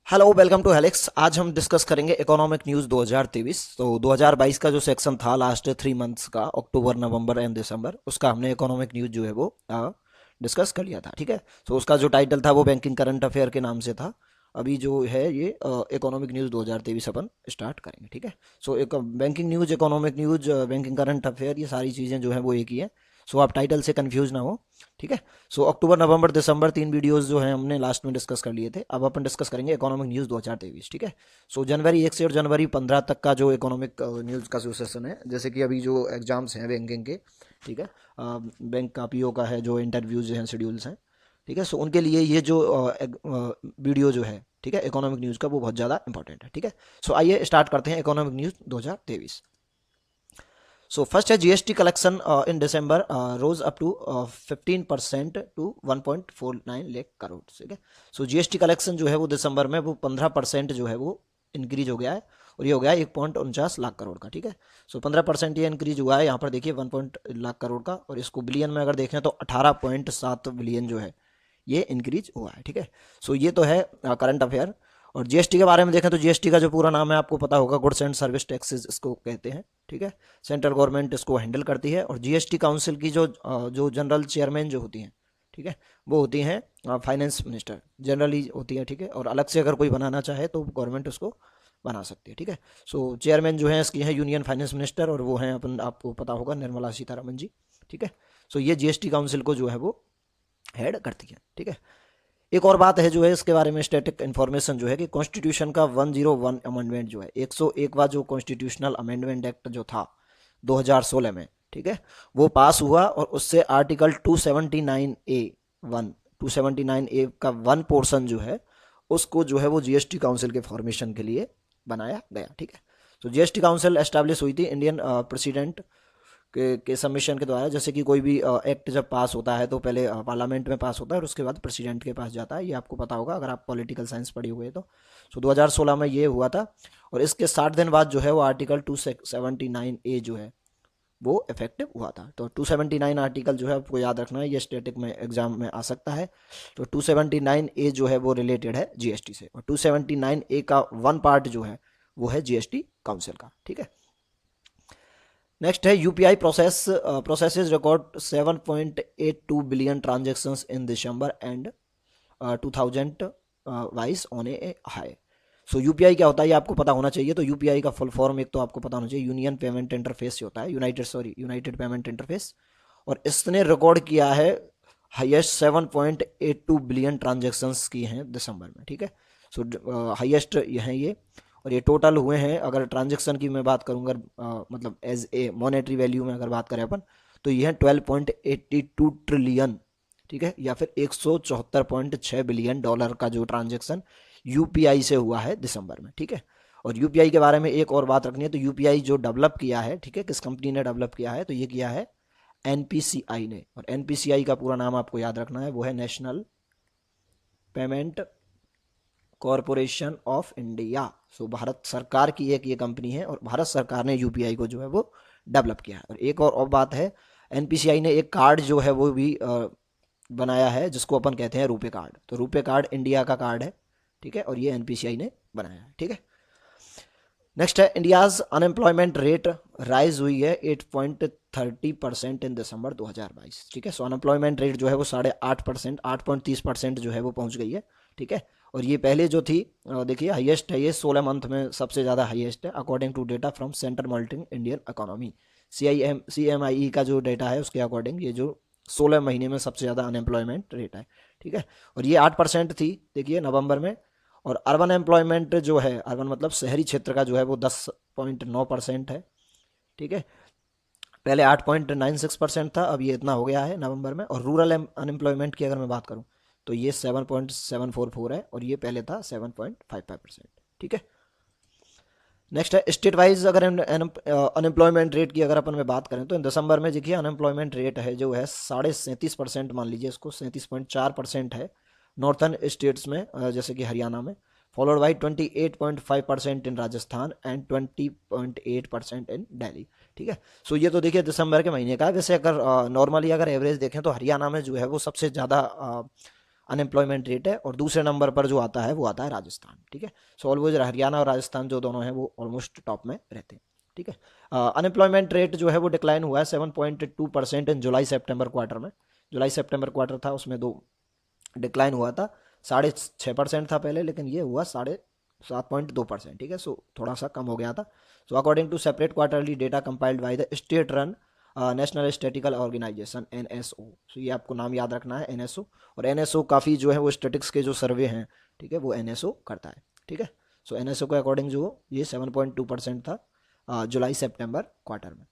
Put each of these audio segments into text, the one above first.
Hello, welcome to helix. आज हम discuss करेंगे इकोनॉमिक न्यूज़ 2023। तो 2022 का जो सेक्शन था लास्ट 3 मंथ्स का, अक्टूबर, नवंबर एंड दिसंबर, उसका हमने इकोनॉमिक न्यूज़ जो है वो डिस्कस कर लिया था। ठीक है। तो उसका जो टाइटल था वो बैंकिंग करंट अफेयर के नाम से था। अभी जो है ये इकोनॉमिक न्यूज़ 2023 अपन स्टार्ट करेंगे। ठीक है। सो एक banking news, economic news, banking current affair, ये सारी चीज़ें जो है वो एक ही है। सो आप टाइटल से कंफ्यूज ना हो। ठीक है। सो अक्टूबर, नवंबर, दिसंबर, 3 वीडियोस जो हैं हमने लास्ट में डिस्कस कर लिए थे। अब अपन डिस्कस करेंगे इकोनॉमिक न्यूज़ 2023। ठीक है। सो जनवरी 1 से और जनवरी 15 तक का जो इकोनॉमिक न्यूज़ का जो सेशन है, जैसे कि अभी जो एग्जाम्स हैं बैंकिंग के, ठीक है, बैंक का, पीओ का है, जो इंटरव्यूज हैं, शेड्यूल्स हैं, ठीक है। सो उनके लिए ये जो वीडियो जो है, ठीक है, इकोनॉमिक न्यूज़ का, वो बहुत ज़्यादा इंपॉर्टेंट है। ठीक है। सो आइए स्टार्ट करते हैं इकोनॉमिक न्यूज़ 2023। सो फर्स्ट है GST collection in December rose up to 15% to 1.49 lakh crore. ठीक है। सो जीएसटी कलेक्शन जो है वो दिसंबर में वो 15% जो है वो इंक्रीज हो गया है, और ये हो गया 1.49 लाख करोड़ का। ठीक है। सो 15% ये इंक्रीज हुआ है। यहाँ पर देखिए 1 लाख करोड़ का, और इसको बिलियन में अगर देखें तो 18.7 बिलियन जो है ये इंक्रीज हुआ है। ठीक है। सो ये तो है करंट अफेयर। और जीएसटी के बारे में देखें तो जीएसटी का जो पूरा नाम है आपको पता होगा, गुड्स एंड सर्विस टैक्सेस इसको कहते हैं। ठीक है। सेंट्रल गवर्नमेंट इसको हैंडल करती है। और जीएसटी काउंसिल की जो जनरल चेयरमैन जो होती हैं, ठीक है, वो होती हैं फाइनेंस मिनिस्टर, जनरली होती है। ठीक है। और अलग से अगर कोई बनाना चाहे तो गवर्नमेंट उसको बना सकती है। ठीक है। सो चेयरमैन जो है इसकी है यूनियन फाइनेंस मिनिस्टर, और वो हैं अपन, आपको पता होगा, निर्मला सीतारमन जी। ठीक है। सो ये जीएसटी काउंसिल को जो है वो हेड करती है। ठीक है। एक और बात है जो है इसके बारे में, स्टैटिक इन्फॉर्मेशन जो है, कि कॉन्स्टिट्यूशन का 101 अमेंडमेंट जो है, 101वां जो कॉन्स्टिट्यूशनल अमेंडमेंट एक्ट जो था 2016 में, ठीक है, वो पास हुआ। और उससे आर्टिकल 279A 1, 279A का 1 पोर्शन जो है, उसको जो है वो जीएसटी काउंसिल के फॉर्मेशन के लिए बनाया गया। ठीक है। तो जीएसटी काउंसिल एस्टैब्लिश हुई थी इंडियन प्रेसिडेंट के सबमिशन के द्वारा। जैसे कि कोई भी एक्ट जब पास होता है तो पहले पार्लियामेंट में पास होता है और उसके बाद प्रेसिडेंट के पास जाता है। ये आपको पता होगा अगर आप पॉलिटिकल साइंस पढ़े हुए तो। सो 2016 में ये हुआ था। और इसके 60 दिन बाद जो है वो आर्टिकल 279A जो है वो इफेक्टिव हुआ था। तो 279 आर्टिकल जो है आपको याद रखना है, ये स्टैटिक में एग्जाम में आ सकता है। तो 279A जो है वो रिलेटेड है जीएसटी से, और 279A का 1 पार्ट जो है वो है जीएसटी काउंसिल का। ठीक है। नेक्स्ट है UPI processes record 7.82 billion transactions in December and 2022 on A high. So UPI क्या होता है ये आपको पता होना चाहिए। तो यूपीआई का फुल फॉर्म एक तो आपको पता होना चाहिए, यूनियन पेमेंट इंटरफेस होता है, यूनाइटेड पेमेंट इंटरफेस। और इसने रिकॉर्ड किया है हाईएस्ट 7.82 बिलियन ट्रांजेक्शन्स की हैं दिसंबर में। ठीक है। सो हाईएस्ट है ये। और ये टोटल हुए हैं, अगर ट्रांजेक्शन की मैं बात करूँगा, मतलब एज ए मॉनेटरी वैल्यू में अगर बात करें अपन, तो ये है 12.82 ट्रिलियन। ठीक है। या फिर 174.6 बिलियन डॉलर का जो ट्रांजेक्शन यूपीआई से हुआ है दिसंबर में। ठीक है। और यूपीआई के बारे में एक और बात रखनी है, तो यूपीआई जो डेवलप किया है, ठीक है, किस कंपनी ने डेवलप किया है, तो ये किया है एनपीसीआई ने। और एनपीसीआई का पूरा नाम आपको याद रखना है, वो है national payment corporation of India. So Bharat सरकार की एक ये कंपनी है, और भारत सरकार ने यूपीआई को जो है वो डेवलप किया है। और एक और बात है, एनपीसीआई ने एक कार्ड जो है वो भी बनाया है, जिसको अपन कहते हैं रुपे कार्ड। तो रुपे कार्ड इंडिया का कार्ड है। ठीक है। और ये एनपीसीआई ने बनाया है। ठीक है। नेक्स्ट है इंडियाज अनएम्प्लॉयमेंट रेट राइज हुई है 8.30% इन दिसंबर 2022। ठीक है। सो अनएम्प्लॉयमेंट रेट जो है वो 8.5%, 8.30% जो है वो पहुंच गई है। ठीक है। और ये पहले जो थी, देखिए हाईएस्ट है ये, 16 मंथ में सबसे ज़्यादा हाईएस्ट है, according to data from centre monitoring Indian economy, CMIE का जो डेटा है उसके अकॉर्डिंग ये जो 16 महीने में सबसे ज़्यादा अनएम्प्लॉयमेंट रेट है। ठीक है। और ये 8% थी, देखिए, नवंबर में। और अर्बन एम्प्लॉयमेंट जो है, अर्बन मतलब शहरी क्षेत्र का जो है वो 10.9% है। ठीक है। पहले 8.96% था, अब ये इतना हो गया है नवंबर में। और रूरल अनएम्प्लॉयमेंट की अगर मैं बात करूं तो ये 7.744 है, और ये पहले था 7.55%। ठीक है। नेक्स्ट है स्टेट वाइज अगर अनएम्प्लॉयमेंट रेट की अगर अपन में बात करें, तो इन दिसंबर में देखिए अनएम्प्लॉयमेंट रेट है जो है 37.5%, मान लीजिए इसको 37.4% है नॉर्थन स्टेट्स में, जैसे कि हरियाणा में। Followed by 28.5% in Rajasthan and 20.8% इन दिल्ली। ठीक है। सो ये तो देखिए दिसंबर के महीने का है। वैसे अगर नॉर्मली अगर एवरेज देखें तो हरियाणा में जो है वो सबसे ज़्यादा अनएम्प्लॉयमेंट रेट है, और दूसरे नंबर पर जो आता है वो आता है राजस्थान। ठीक है, सो ऑलवेज हरियाणा और राजस्थान जो दोनों हैं वो ऑलमोस्ट टॉप में रहते हैं। ठीक है, अनएम्प्लॉयमेंट रेट जो है वो डिक्लाइन हुआ है 7.2% इन जुलाई सेप्टेम्बर क्वार्टर में। जुलाई सेप्टेम्बर क्वार्टर था, उसमें दो डिक्लाइन हुआ था। 6.5% था पहले, लेकिन ये हुआ 7.2%। ठीक है, सो थोड़ा सा कम हो गया था। So according to separate quarterly data compiled by the state run national statical organisation NSO. So ये आपको नाम याद रखना है, एनएसओ। और एनएसओ काफ़ी जो है वो स्टेटिक्स के जो सर्वे हैं, ठीक है, वो एनएसओ करता है। ठीक है, सो एनएसओ के अकॉर्डिंग जो ये 7.2% था जुलाई सितंबर क्वार्टर में।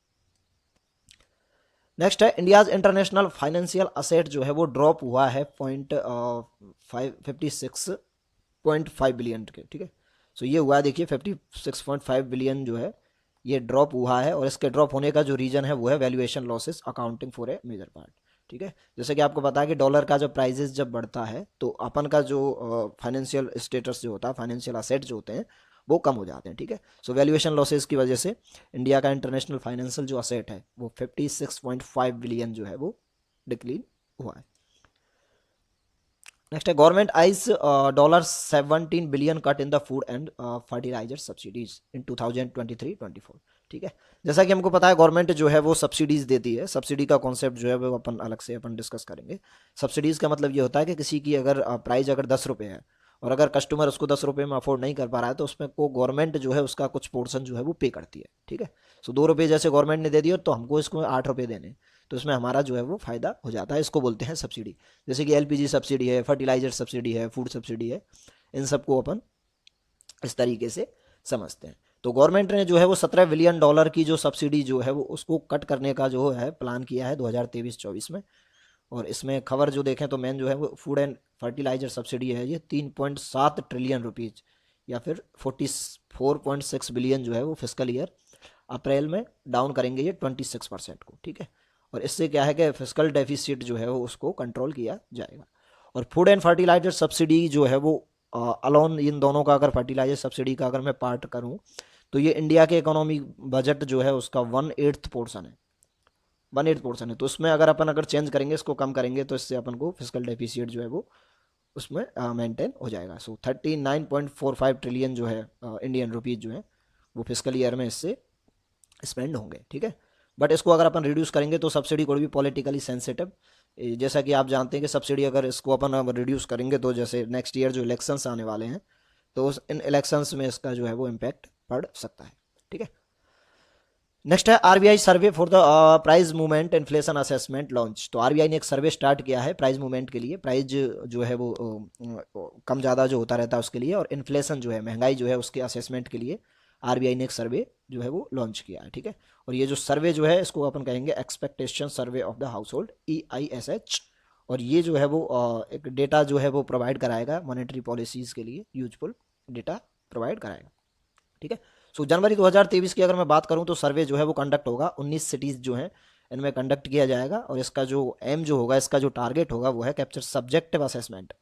नेक्स्ट है इंडियाज इंटरनेशनल फाइनेंशियल असेट जो है वो ड्रॉप हुआ है 56.5 बिलियन के। ठीक है, सो ये हुआ है, देखिए 56.5 बिलियन जो है ये ड्रॉप हुआ है, और इसके ड्रॉप होने का जो रीजन है वो है valuation losses accounting for a major part. ठीक है, जैसे कि आपको पता है कि डॉलर का जब प्राइजेस जब बढ़ता है तो अपन का जो फाइनेंशियल स्टेटस जो होता है, फाइनेंशियल असेट जो होते हैं वो कम हो जाते हैं। ठीक है, सो वैल्यूएशन लॉसेस की वजह से इंडिया का इंटरनेशनल फाइनेंशियल जो असेट है वो 56.5 बिलियन जो है वो डिक्लीन हुआ है। नेक्स्ट है government eyes $17 billion cut in the food and fertiliser subsidies in 2023-24। ठीक है, जैसा कि हमको पता है गवर्नमेंट जो है वो सब्सिडीज देती है। सब्सिडी का कॉन्सेप्ट जो है वो अपन अलग से अपन डिस्कस करेंगे। सब्सिडीज का मतलब ये होता है कि किसी की अगर प्राइस अगर 10 रुपये है और अगर कस्टमर उसको 10 रुपये में अफोर्ड नहीं कर पा रहा है तो उसमें को गवर्नमेंट जो है उसका कुछ पोर्सन जो है वो पे करती है। ठीक है, सो 2 रुपये जैसे गवर्नमेंट ने दे दिया तो हमको इसको 8 रुपये देने, तो इसमें हमारा जो है वो फायदा हो जाता है। इसको बोलते हैं सब्सिडी। जैसे कि एलपीजी सब्सिडी है, फर्टिलाइजर सब्सिडी है, फूड सब्सिडी है, इन सबको अपन इस तरीके से समझते हैं। तो गवर्नमेंट ने जो है वो $17 बिलियन की जो सब्सिडी जो है वो उसको कट करने का जो है प्लान किया है 2023-24 में। और इसमें खबर जो देखें तो मेन जो है वो फूड एंड फर्टिलाइजर सब्सिडी है, ये 3.7 ट्रिलियन रुपीज या फिर 44.6 बिलियन जो है वो फिस्कल ईयर अप्रैल में डाउन करेंगे ये 26% को। ठीक है, और इससे क्या है कि फिस्कल डेफिसिट जो है वो उसको कंट्रोल किया जाएगा। और फूड एंड फर्टिलाइजर सब्सिडी जो है वो अलोन इन दोनों का अगर फर्टिलाइजर सब्सिडी का अगर मैं पार्ट करूं तो ये इंडिया के इकोनॉमी बजट जो है उसका 1/8 पोर्सन है। 1/8 पोर्सन है, तो उसमें अगर अपन अगर चेंज करेंगे, इसको कम करेंगे, तो इससे अपन को फिजिकल डेफिसिट जो है वो उसमें मेंटेन हो जाएगा। सो 39.45 ट्रिलियन जो है इंडियन रुपीज जो है वो फिजिकल ईयर में इससे स्पेंड होंगे। ठीक है, बट इसको अगर अपन रिड्यूस करेंगे तो सब्सिडी को भी पॉलिटिकली सेंसिटिव, जैसा कि आप जानते हैं कि सब्सिडी अगर इसको अपन रिड्यूस करेंगे तो जैसे नेक्स्ट ईयर जो इलेक्शंस आने वाले हैं तो इन इलेक्शंस में इसका जो है वो इम्पैक्ट पड़ सकता है। ठीक है, नेक्स्ट है RBI survey for the price movement inflation assessment launch. तो आरबीआई ने एक सर्वे स्टार्ट किया है प्राइस मूवमेंट के लिए, प्राइस जो है वो कम ज़्यादा जो होता रहता है उसके लिए, और इन्फ्लेशन जो है महंगाई जो है उसके असेसमेंट के लिए आरबीआई ने एक सर्वे जो है वो लॉन्च किया है। ठीक है, और ये जो सर्वे जो है इसको अपन कहेंगे expectation survey of the house hold EISH। और ये जो है वो एक डेटा जो है वो प्रोवाइड कराएगा मॉनेटरी पॉलिसीज़ के लिए, यूजफुल डेटा प्रोवाइड कराएगा। ठीक है, सो जनवरी 2023 की अगर मैं बात करूं तो सर्वे जो है वो कंडक्ट होगा 19 सिटीज़ जो हैं इनमें कंडक्ट किया जाएगा, और इसका जो एम जो होगा, इसका जो टारगेट होगा वो है कैप्चर सब्जेक्टिव असेसमेंट।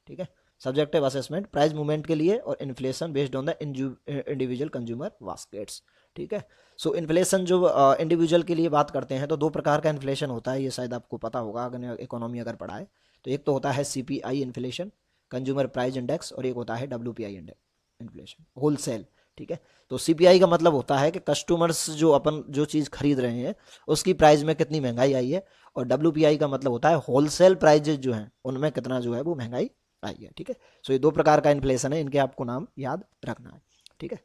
ठीक है, सब्जेक्टिव असेसमेंट प्राइस मूवमेंट के लिए और inflation based on the individual consumer baskets. ठीक है, सो इन्फ्लेशन जो इंडिविजुअल के लिए बात करते हैं तो दो प्रकार का इन्फ्लेशन होता है, ये शायद आपको पता होगा अगर इकोनॉमी अगर पढ़ा है तो। एक तो होता है CPI inflation, consumer price index, और एक होता है WPI इन्फ्लेशन, होलसेल। ठीक है, तो CPI का मतलब होता है कि कस्टमर्स जो अपन जो चीज़ खरीद रहे हैं उसकी प्राइस में कितनी महंगाई आई है, और WPI का मतलब होता है होलसेल प्राइजेज जो हैं उनमें कितना जो है वो महंगाई आई है। ठीक है, सो ये दो प्रकार का इन्फ्लेशन है, इनके आपको नाम याद रखना है। ठीक है,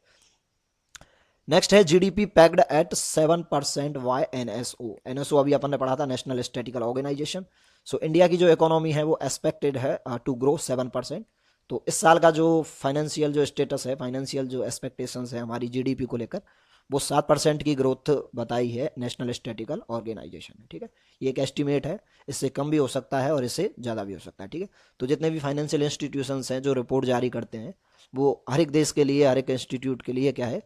नेक्स्ट है GDP pegged at 7% by NSO अभी अपन ने पढ़ा था, national statical organisation. So India की जो इकोनॉमी है वो एक्सपेक्टेड है टू ग्रो 7%। तो इस साल का जो फाइनेंशियल जो स्टेटस है, फाइनेंशियल जो एक्सपेक्टेशंस है हमारी GDP को लेकर, वो 7% की ग्रोथ बताई है नेशनल स्टैटिकल ऑर्गेनाइजेशन ने। ठीक है, ये एक एस्टिमेट है, इससे कम भी हो सकता है और इससे ज़्यादा भी हो सकता है। ठीक है, तो जितने भी फाइनेंशियल इंस्टीट्यूशंस हैं जो रिपोर्ट जारी करते हैं वो हर एक देश के लिए, हर एक इंस्टीट्यूट के लिए क्या है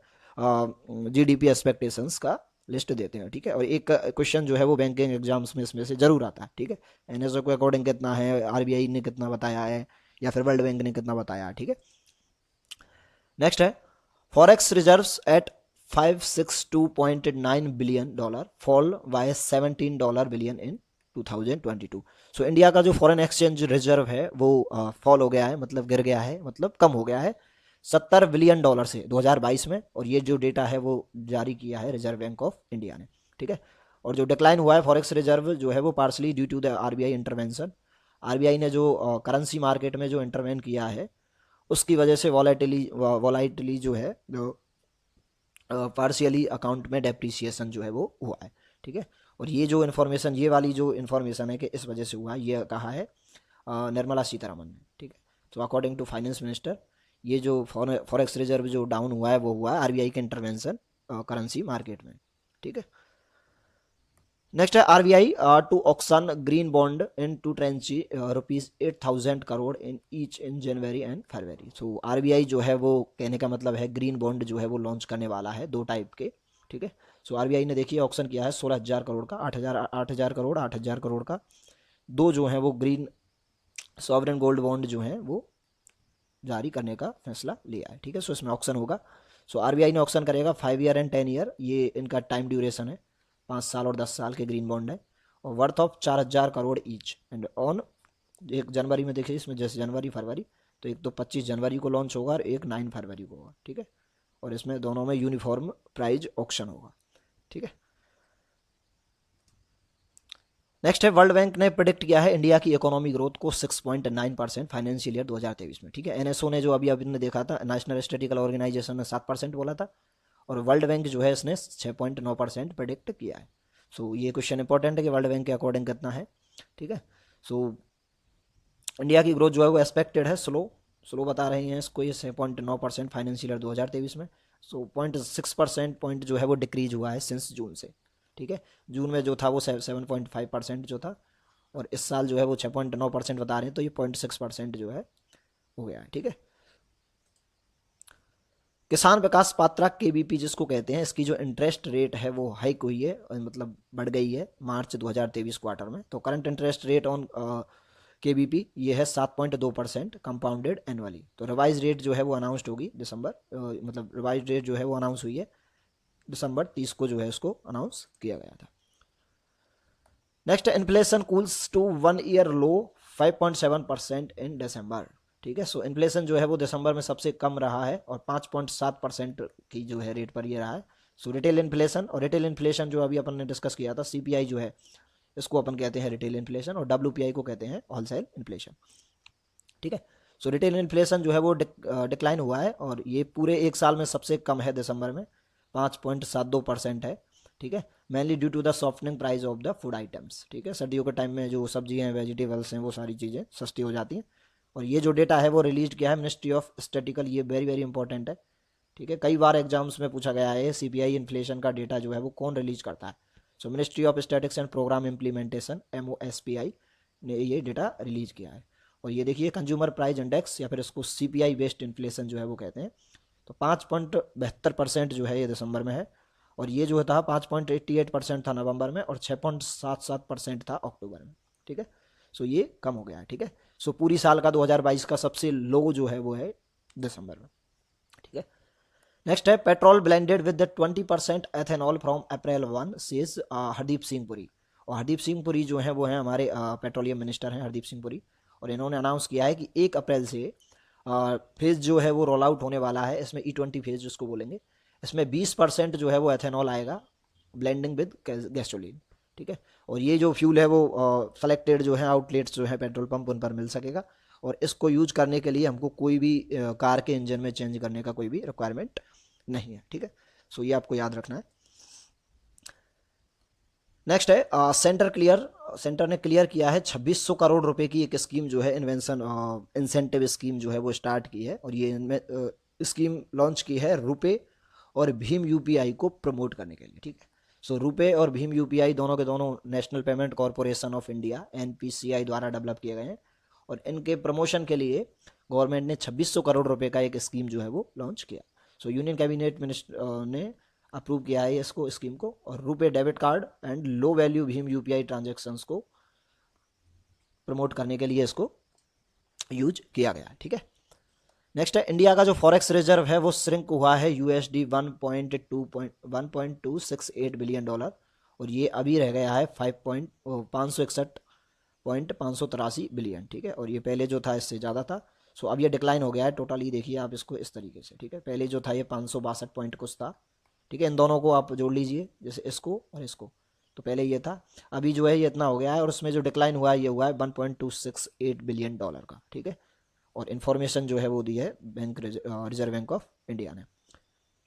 GDP एक्सपेक्टेशंस का लिस्ट देते हैं। ठीक है, और एक क्वेश्चन जो है वो बैंकिंग एग्जाम्स में इसमें से जरूर आता है। ठीक है, NSO के अकॉर्डिंग कितना है, RBI ने कितना बताया है, या फिर वर्ल्ड बैंक ने कितना बताया है। ठीक है, नेक्स्ट है forex reserves at $562.9 billion, fall by $17 billion in 2022। So India का जो फॉरेन एक्सचेंज रिजर्व है वो फॉल हो गया है, मतलब गिर गया है, मतलब कम हो गया है $70 बिलियन से 2022 में। और ये जो डेटा है वो जारी किया है रिजर्व बैंक ऑफ इंडिया ने, ठीक है। और जो डिक्लाइन हुआ है फॉरेक्स रिजर्व जो है वो partly due to the RBI intervention. RBI ने जो करेंसी मार्केट में जो इंटरवेन किया है उसकी वजह से वॉलाइटली जो है पार्शियली अकाउंट में डेप्रिसिएशन जो है वो हुआ है, ठीक है। और ये जो इन्फॉर्मेशन, ये वाली जो इन्फॉर्मेशन है कि इस वजह से हुआ, ये कहा है निर्मला सीतारमन ने, ठीक है। तो अकॉर्डिंग टू फाइनेंस मिनिस्टर ये जो फॉरेक्स रिजर्व जो डाउन हुआ है वो हुआ है आरबीआई के इंटरवेंशन करेंसी मार्केट में, ठीक है। नेक्स्ट है RBI to auction green bond in two tranche ₹8,000 in each in January and February. So RBI जो है वो कहने का मतलब है ग्रीन बॉन्ड जो है वो लॉन्च करने वाला है 2 टाइप के, ठीक है। सो आरबीआई ने देखिए ऑक्शन किया है 16,000 करोड़ का, 8,000 करोड़, 8,000 करोड़ का, दो जो है वो ग्रीन सॉवरेन गोल्ड बॉन्ड जो है वो जारी करने का फैसला लिया है, ठीक है। सो इसमें ऑक्शन होगा। सो आरबीआई ने ऑक्शन करेगा 5 ईयर एंड 10 ईयर, ये इनका टाइम ड्यूरेशन है, 5 साल और 10 साल के ग्रीन बॉन्ड है, और worth of 4,000 crore each. And on 1 जनवरी में देखिए, इसमें जैसे जनवरी फरवरी, तो एक तो 25 जनवरी को लॉन्च होगा और एक 9 फरवरी को होगा, ठीक है। और इसमें दोनों में यूनिफॉर्म प्राइज ऑक्शन होगा, ठीक है। नेक्स्ट है वर्ल्ड बैंक ने प्रिडिक्ट किया है इंडिया की इकोनॉमी ग्रोथ को 6.9% फाइनेंशियल ईयर 2023 में, ठीक है। एनएसओ ने जो अभी अभी ने देखा था, नेशनल स्टेटिकल ऑर्गेनाइजेशन ने 7% बोला था, और वर्ल्ड बैंक जो है इसने 6.9% प्रिडिक्ट किया है। सो ये क्वेश्चन इंपॉर्टेंट है कि वर्ल्ड बैंक के अकॉर्डिंग कितना है, ठीक है। सो इंडिया की ग्रोथ जो है वो एक्सपेक्टेड है स्लो बता रही हैं इसको, ये 6.9% फाइनेंशियल ईयर 2023 में। सो 0.6% पॉइंट जो है वो डिक्रीज हुआ है सिंस जून से, ठीक है। जून में जो था वो 7.5% जो था, और इस साल जो है वो 6.9% बता रहे हैं, तो ये 0.6% जो है हो गया है, ठीक है। किसान विकास पात्रा केबीपी जिसको कहते हैं, इसकी जो इंटरेस्ट रेट है वो हाइक हुई है, मतलब बढ़ गई है मार्च 2023 क्वार्टर में। तो current interest rate on KBP ये है 7.2% कंपाउंडेड एनुअली। तो रिवाइज रेट जो है वो अनाउंसड होगी दिसंबर, मतलब रिवाइज रेट जो है वो अनाउंस हुई है दिसंबर 30 को, जो है इसको अनाउंस किया गया था। Next, inflation cools to 1 year low 5.7% in December, ठीक है। सो इन्फ्लेशन जो है वो दिसंबर में सबसे कम रहा है, और 5.7% की जो है रेट पर ये रहा है। सो रिटेल इन्फ्लेशन, और रिटेल इन्फ्लेशन जो अभी अपन ने डिस्कस किया था, सीपीआई जो है इसको अपन कहते हैं रिटेल इन्फ्लेशन, और डब्ल्यूपीआई को कहते हैं होलसेल इन्फ्लेशन, ठीक है। सो रिटेल इन्फ्लेशन जो है वो डिक्लाइन हुआ है, और ये पूरे एक साल में सबसे कम है दिसंबर में, 5.72% है, ठीक है। Mainly due to the softening price of the food items, ठीक है। सर्दियों के टाइम में जो सब्जियां हैं, वेजिटेबल्स हैं, वो सारी चीज़ें सस्ती हो जाती हैं। और ये जो डेटा है वो रिलीज किया है मिनिस्ट्री ऑफ स्टैटिकल, ये वेरी वेरी इंपॉर्टेंट है, ठीक है। कई बार एग्जाम्स में पूछा गया है सीपीआई इन्फ्लेशन का डेटा जो है वो कौन रिलीज करता है। So ministry of statics and programme implementation MOSPI ने ये डेटा रिलीज किया है। और ये देखिए कंज्यूमर प्राइस इंडेक्स, या फिर इसको सीपीआई बेस्ड इन्फ्लेशन जो है वो कहते हैं, तो 5.72% जो है ये दिसंबर में है, और ये जो था 5.88% था नवंबर में, और 6.77% था अक्टूबर में, ठीक है। सो ये कम हो गया है, ठीक है। सो पूरी साल का 2022 का सबसे लो जो है वो है दिसंबर में, ठीक है। नेक्स्ट है petrol blended with the 20% ethanol from April 1 says Hardeep Singh Puri. और हरदीप सिंह पुरी जो है वो हैं हमारे पेट्रोलियम मिनिस्टर हैं हरदीप सिंह पुरी, और इन्होंने अनाउंस किया है कि 1 अप्रैल से फेज जो है वो रोल आउट होने वाला है, इसमें E20 फेज जिसको बोलेंगे, इसमें 20% जो है वो एथेनॉल आएगा ब्लेंडिंग विद गैसोलीन, ठीक है। और ये जो फ्यूल है वो सेलेक्टेड जो है आउटलेट्स जो है पेट्रोल पंप उन पर मिल सकेगा, और इसको यूज करने के लिए हमको कोई भी कार के इंजन में चेंज करने का कोई भी रिक्वायरमेंट नहीं है, ठीक है। सो ये आपको याद रखना है। नेक्स्ट है सेंटर ने क्लियर किया है 2600 करोड़ रुपए की एक स्कीम जो है इन्वेंशन इंसेंटिव स्कीम जो है वो स्टार्ट की है, और ये स्कीम लॉन्च की है रुपे और भीम यूपीआई को प्रमोट करने के लिए, ठीक है। सो रुपे और भीम यूपीआई दोनों के दोनों national payment corporation of India NPCI द्वारा डेवलप किए गए हैं, और इनके प्रमोशन के लिए गवर्नमेंट ने 2600 करोड़ रुपए का एक स्कीम जो है वो लॉन्च किया। सो यूनियन कैबिनेट मिनिस्टर ने अप्रूव किया है इसको स्कीम को, और RuPay debit card and low value Bhim UPI transactions को प्रमोट करने के लिए इसको यूज किया गया है, ठीक है। नेक्स्ट है इंडिया का जो फॉरेक्स रिजर्व है वो श्रिंक हुआ है USD 1.268 बिलियन डॉलर, और ये अभी रह गया है 561.583 बिलियन, ठीक है। और ये पहले जो था इससे ज़्यादा था। सो अब ये डिक्लाइन हो गया है टोटली, देखिए आप इसको इस तरीके से, ठीक है। पहले जो था ये 562 पॉइंट कुछ था, ठीक है। इन दोनों को आप जोड़ लीजिए, जैसे इसको और इसको, तो पहले ये था, अभी जो है ये इतना हो गया है। और उसमें जो डिक्लाइन हुआ है ये हुआ है $1.268 बिलियन का, ठीक है। और इन्फॉर्मेशन जो है वो दी है bank reserve bank of India ने,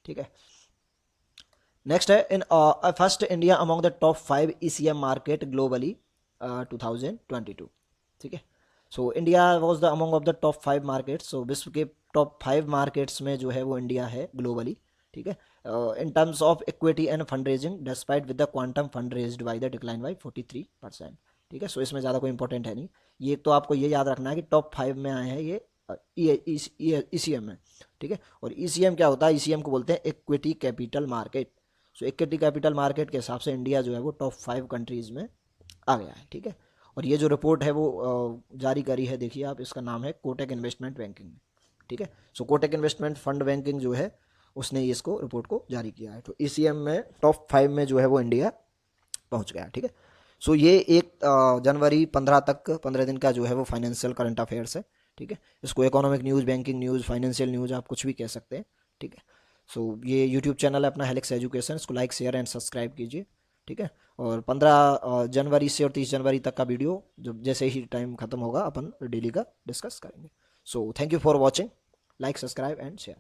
ठीक है। नेक्स्ट है, in first India among the top 5 ECM market globally 2022, ठीक है। So India was the among of the top 5 markets. So विश्व के टॉप 5 मार्केट्स में जो है वो इंडिया है ग्लोबली, ठीक है। In terms of equity end fund raising despite with the quantum fund raised by the decline by 43%, ठीक है। सो इसमें ज़्यादा कोई इंपॉर्टेंट है नहीं। ये तो आपको ये याद रखना है कि टॉप 5 में आए हैं ये ECM में, ठीक है। और ECM क्या होता है? ECM को बोलते हैं इक्विटी कैपिटल मार्केट। सो इक्विटी कैपिटल मार्केट के हिसाब से इंडिया जो है वो टॉप 5 कंट्रीज़ में आ गया है, ठीक है। और ये जो रिपोर्ट है वो जारी करी है, देखिए आप, इसका नाम है कोटक इन्वेस्टमेंट बैंकिंग, ठीक है। सो कोटक इन्वेस्टमेंट फंड बैंकिंग जो है उसने इसको रिपोर्ट को जारी किया है। तो ECM में टॉप 5 में जो है वो इंडिया पहुंच गया, ठीक है। सो ये एक जनवरी 15 तक 15 दिन का जो है वो फाइनेंशियल करंट अफेयर्स है, ठीक है। इसको economic news, banking news, financial news आप कुछ भी कह सकते हैं, ठीक है। सो ये यूट्यूब चैनल है अपना हेलिक्स एजुकेशन, इसको लाइक शेयर एंड सब्सक्राइब कीजिए, ठीक है। और 15 जनवरी से और 30 जनवरी तक का वीडियो जब जैसे ही टाइम खत्म होगा अपन डेली का डिस्कस करेंगे। So thank you for watching, like subscribe and share.